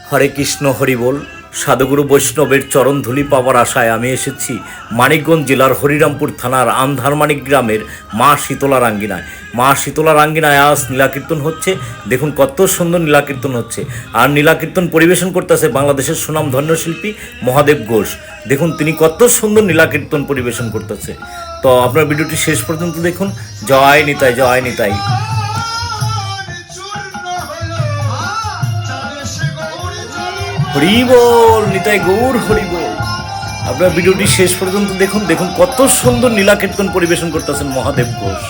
হরে কৃষ্ণ হরি বল। সাধুগুরু বৈষ্ণবের চরণধুলি পাওয়ার আশায় আমি এসেছি মানিকগঞ্জ জেলার হরিরামপুর থানার আমধারমানিক গ্রামের মা শীতলা রাঙ্গিনায়। মা শীতলা রাঙ্গিনায় আজ নীলাকীর্তন হচ্ছে। দেখুন কত সুন্দর নীলাকীর্তন হচ্ছে। আর নীলাকীর্তন পরিবেশন করতেছে বাংলাদেশের সুনামধন্য শিল্পী মহাদেব ঘোষ। দেখুন তিনি কত সুন্দর নীলাকীর্তন পরিবেশন করতেছে। তো আপনার ভিডিওটি শেষ পর্যন্ত দেখুন। জয় নিতাই, জয় নিতাই। হরি বল, নিতাই গৌর হরি বল। আপনার ভিডিওটি শেষ পর্যন্ত দেখুন। দেখুন কত সুন্দর নীলাকীর্তন পরিবেশন করতেছেন মহাদেব ঘোষ।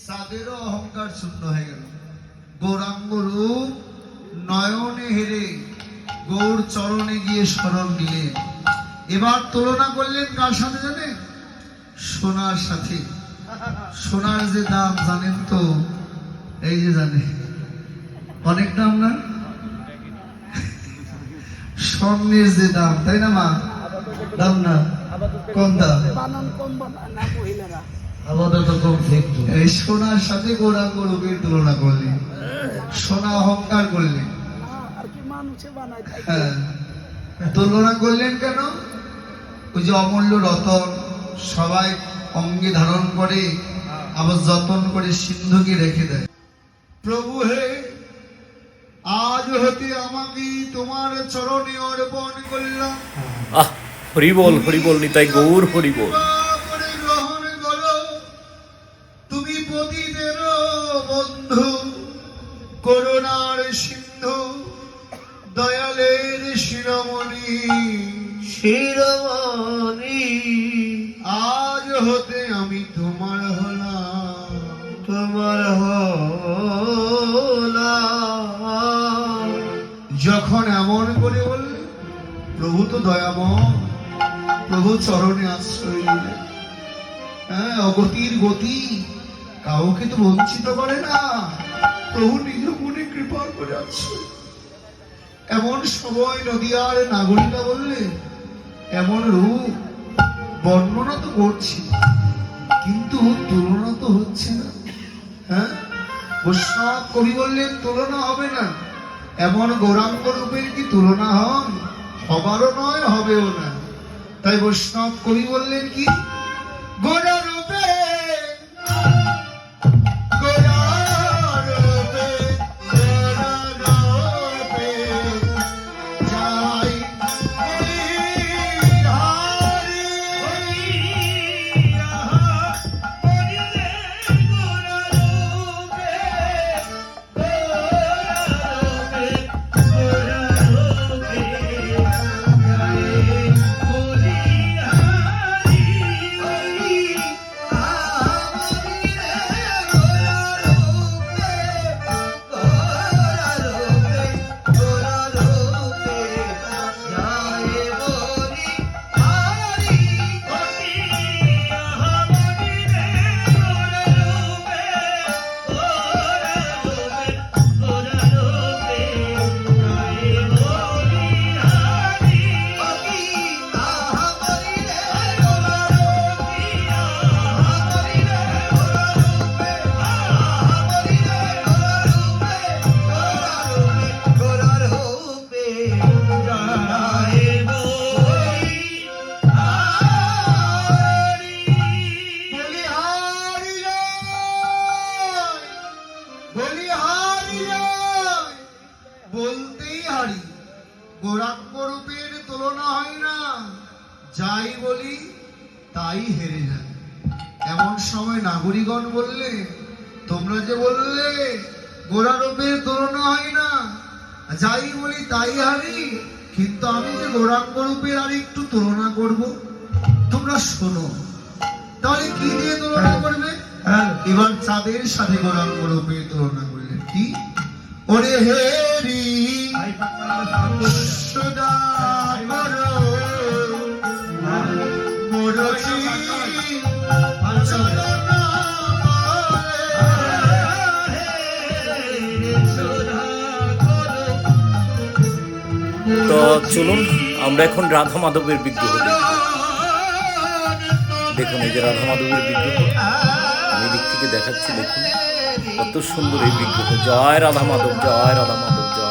সাদেরও অহংকার শূন্য হয়ে গেল। গৌরাঙ্গ রূপ নয়নে হেরে গৌর চরণে গিয়ে শরণ নিলেন। এবার তুলনা করলেন কার সাথে জানেন? সোনার সাথে। সোনার যে দাম জানেন তো? এই যে জানে অনেক দাম না? স্বর্ণের যে দাম, তাই না মা? দাম না কম দাম, এই সোনার সাথে গৌরাঙ্গ রূপের তুলনা করলেন। সোনা অহংকার করলেন। হ্যাঁ, তুলনা করলেন কেন? ওই যে অমূল্য রতন সবাই অঙ্গে ধারণ করে, আবার যতন করে সিন্ধুকে রেখে দেয়। প্রভু হে, আজ হতে আমাকে তোমার চরণে অর্পণ করলাম। আহ, হরি বল, হরি বল, নিতাই গৌর হরি বল। বন্ধু, করুণার সিন্ধু, দয়ালের শিরোমণি, শিরোমণি, আজ হতে আমি তোমার হলাম, তোমার হলাম। যখন এমন করে বললে, প্রভু তো দয়াময়, প্রভু চরণে আশ্রয় নিলেন। হ্যাঁ, অগতির গতি কাউকে তো বঞ্চিত করে না। প্রভু নিজ মনে কৃপা করে আছে। এমন সময় নদিয়ার নাগরিকা বললে, এমন রূপ বর্ণনা তো করছি, কিন্তু তুলনা তো হচ্ছে না। হ্যাঁ, বৈষ্ণব কবি বললেন তুলনা হবে না। এমন গৌরাঙ্গ রূপের কি তুলনা হয়? হবারও নয়, হবেও না। তাই বৈষ্ণব কবি বললেন কি? গোরা রূপে বলতেই হারি। গৌরাঙ্গ রূপের তুলনা হয় না। যাই বলি তাই হেরে যায়। এমন সময় নাগরিকগণ বললে, তোমরা যে বললে গোরা রূপের তুলনা হয় না, যাই বলি তাই হারি, কিন্তু আমি যে গৌরাঙ্গ রূপের আর একটু তুলনা করব, তোমরা শোনো। তাহলে কি দিয়ে তুলনা করবে? এবার চাঁদের সাথে গৌরাঙ্গ রূপের তুলনা করলেন। কি? ওরে হেরি সদা করো মোরচি তো চলুন আমরা এখন রাধা মাধবের বিগ্রহ দেখব। দেখুন এই যে রাধা মাধবের বিগ্রহ, আমি দিক থেকে দেখাচ্ছি। দেখুন কত সুন্দর এই বিগ্রহ। জয় রাধা মাধব, জয় রাধা মাধব, জয়